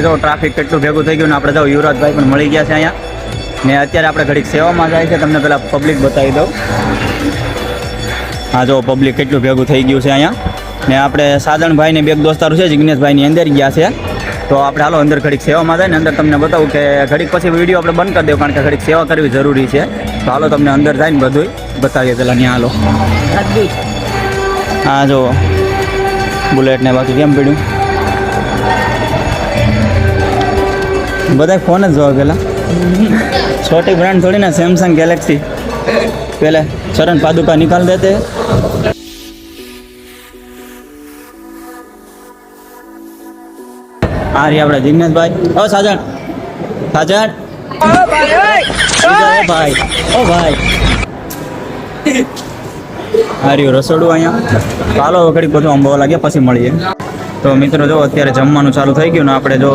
જો ટ્રાફિક કેટલું ભેગું થઈ ગયું ને આપણે જો યુવરાજભાઈ પણ મળી ગયા છે અહીંયા ને અત્યારે આપણે ઘડીક સેવામાં જાય છે. તમને પહેલાં પબ્લિક બતાવી દઉં. હા જો પબ્લિક કેટલું ભેગું થઈ ગયું છે અહીંયા ને આપણે સાજણભાઈ ને બે દોસ્તારો છે જિગ્નેશભાઈની અંદર ગયા છે. તો આપણે હાલો અંદર ઘડીક સેવામાં જાય ને અંદર તમને બતાવું કે ઘડીક પછી વિડીયો આપણે બંધ કરી દેવું કારણ કે ઘડીક સેવા કરવી જરૂરી છે. તો હાલો તમને અંદર જાય ને બધું બતાવીએ પહેલાં ત્યાં હાલો. હા જો બુલેટ ને બાકી કેમ પડ્યું બધા ફોન જ જોવા પેલા छोटी ब्रांड थोड़ी ना सैमसंग गैलेक्सी पहले चरण पादुका निकाल देते आ रही अपने जिग्नेश भाई ओ साजन साजन भाई ओ भाई आ रही रसोड़ू अँ चालो घड़ी બધું અંબાવા લાગ્યા પછી મળીએ. તો મિત્રો જો અત્યારે જમવાનું ચાલુ થઈ ગયું ને આપણે જો